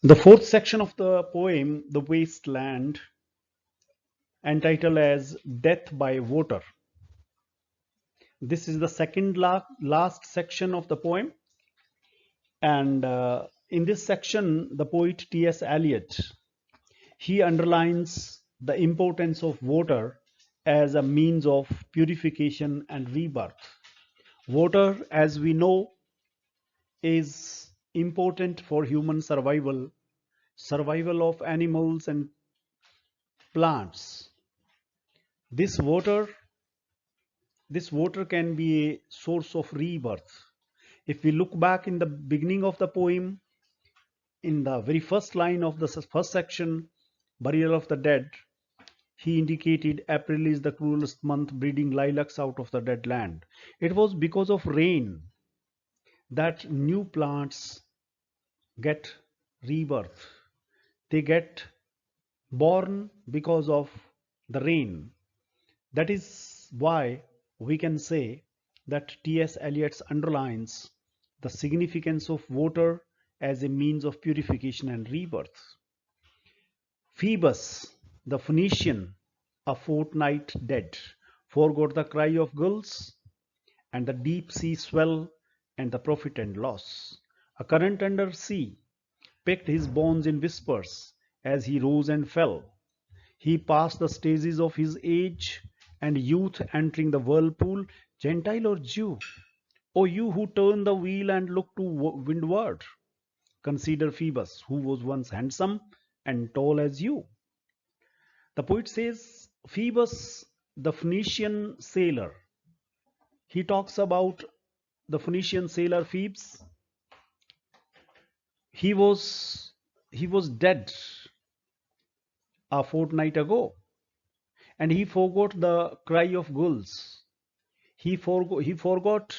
The fourth section of the poem, The Waste Land, entitled as Death by Water. This is the second last section of the poem, and in this section, the poet T.S. Eliot, he underlines the importance of water as a means of purification and rebirth. Water, as we know, is important for human survival, survival of animals and plants. This water this water can be a source of rebirth. If we look back in the beginning of the poem, in the very first line of the first section, Burial of the Dead, he indicated April is the cruelest month, breeding lilacs out of the dead land. It was because of rain that new plants get rebirth. They get born because of the rain. That is why we can say that T.S. Eliot underlines the significance of water as a means of purification and rebirth. Phoebus, the Phoenician, a fortnight dead, forgot the cry of gulls and the deep sea swell and the profit and loss. A current under sea picked his bones in whispers as he rose and fell. He passed the stages of his age and youth, entering the whirlpool, Gentile or Jew. O you who turn the wheel and look to windward, consider Phoebus, who was once handsome and tall as you. The poet says Phoebus, the Phoenician sailor. He talks about the Phoenician sailor Phoebus. He was dead a fortnight ago, and he forgot the cry of gulls. He forgot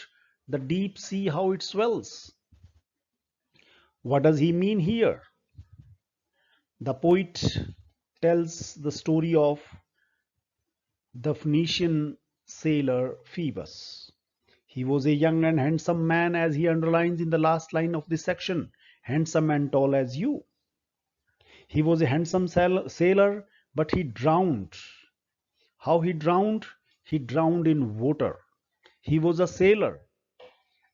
the deep sea, how it swells. What does he mean here? The poet tells the story of the Phoenician sailor Phoebus. He was a young and handsome man, as he underlines in the last line of this section, handsome and tall as you. He was a handsome sailor, but he drowned. How he drowned? He drowned in water. He was a sailor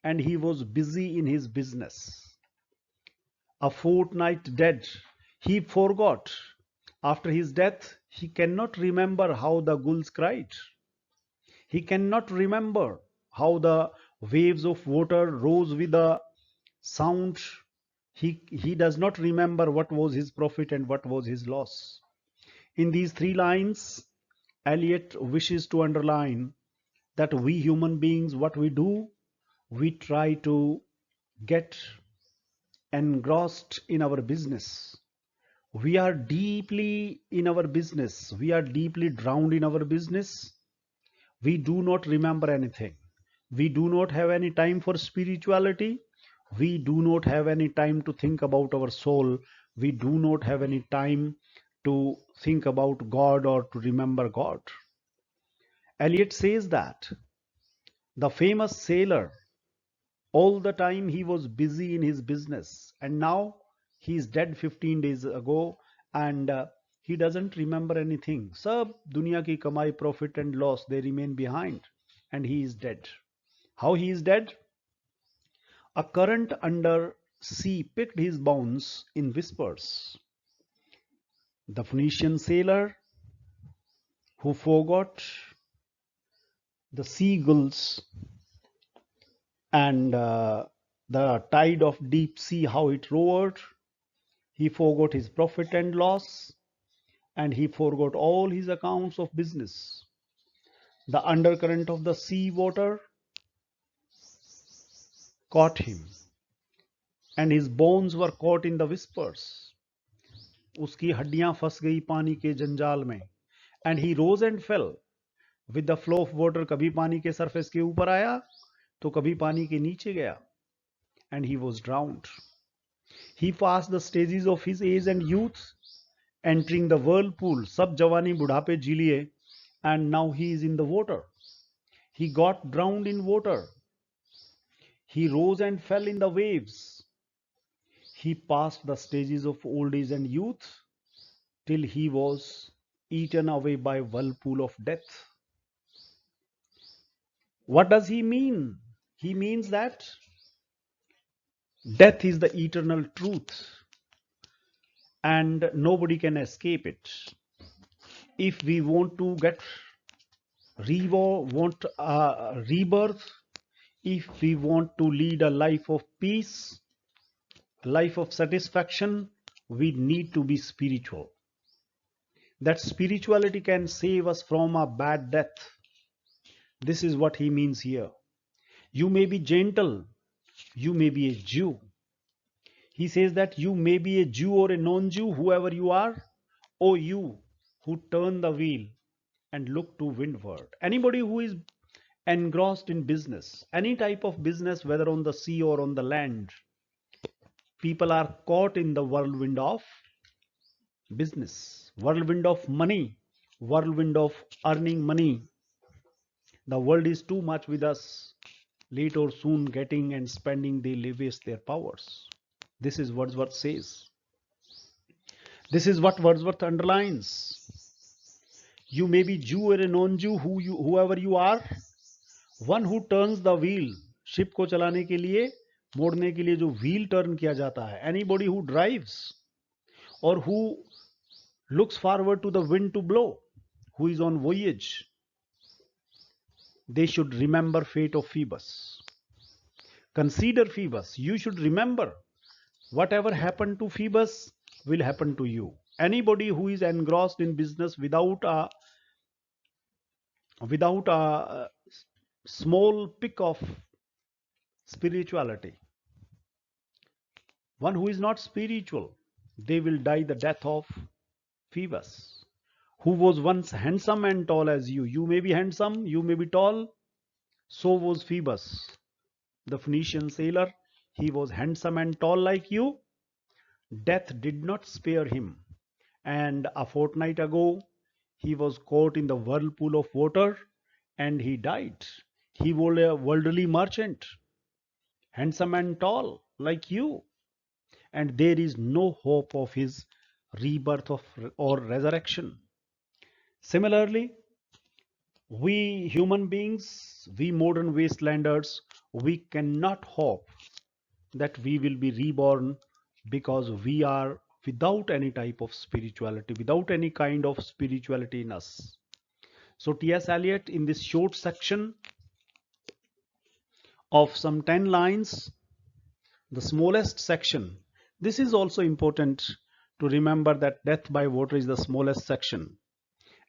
and he was busy in his business. A fortnight dead, he forgot. After his death, he cannot remember how the gulls cried. He cannot remember how the waves of water rose with a sound. He does not remember what was his profit and what was his loss. In these three lines, Eliot wishes to underline that we human beings, what we do, we try to get engrossed in our business. We are deeply in our business. We are deeply drowned in our business. We do not remember anything. We do not have any time for spirituality. We do not have any time to think about our soul. We do not have any time to think about God or to remember God. Eliot says that the famous sailor, all the time he was busy in his business, and now he is dead 15 days ago, and he doesn't remember anything. Sab dunya ki kamai, profit and loss, they remain behind, and he is dead. How he is dead? A current under sea picked his bones in whispers. The Phoenician sailor who forgot the seagulls and the tide of deep sea, how it roared. He forgot his profit and loss, and he forgot all his accounts of business. The undercurrent of the sea water caught him, and his bones were caught in the whispers. उसकी हड्डियां फंस गई पानी के जंजाल में. And he rose and fell with the flow of water. कभी पानी के सरफेस के ऊपर आया तो कभी पानी के नीचे गया. And he was drowned. He passed the stages of his age and youth, entering the whirlpool. सब जवानी बुढ़ापे जी लिए, and now he is in the water. He got drowned in water. He rose and fell in the waves. He passed the stages of old age and youth till he was eaten away by whirlpool of death. What does he mean? He means that death is the eternal truth and nobody can escape it. If we want to get rebirth, if we want to lead a life of peace, a life of satisfaction, we need to be spiritual. That spirituality can save us from a bad death. This is what he means here. You may be gentle, you may be a Jew. He says that you may be a Jew or a non-Jew, whoever you are, or you who turn the wheel and look to windward. Anybody who is engrossed in business, any type of business, whether on the sea or on the land, people are caught in the whirlwind of business, whirlwind of money, whirlwind of earning money. The world is too much with us. Late or soon, getting and spending, they waste their powers. This is Wordsworth says. This is what Wordsworth underlines. You may be Jew or a non-Jew, whoever you are, one who turns the wheel. Ship को चलाने के लिए, मोड़ने के लिए जो wheel turn किया जाता है. Anybody who drives or who looks forward to the wind to blow, who is on voyage, they should remember fate of Phoebus. Consider Phoebus. You should remember whatever happened to Phoebus will happen to you. Anybody who is engrossed in business without a small pick of spirituality, one who is not spiritual, they will die the death of Phoebus, who was once handsome and tall as you. You may be handsome, you may be tall. So was Phoebus, the Phoenician sailor. He was handsome and tall like you. Death did not spare him. And a fortnight ago, he was caught in the whirlpool of water and he died. He was a worldly merchant, handsome and tall like you. And there is no hope of his rebirth or resurrection. Similarly, we human beings, we modern wastelanders, we cannot hope that we will be reborn because we are without any type of spirituality, without any kind of spirituality in us. So T.S. Eliot, in this short section of some 10 lines, the smallest section, this is also important to remember that death by water is the smallest section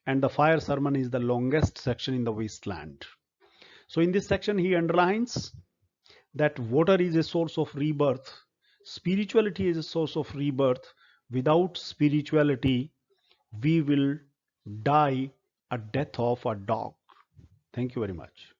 and the fire sermon is the longest section in the wasteland. So in this section he underlines that water is a source of rebirth, spirituality is a source of rebirth. Without spirituality we will die a death of a dog. Thank you very much.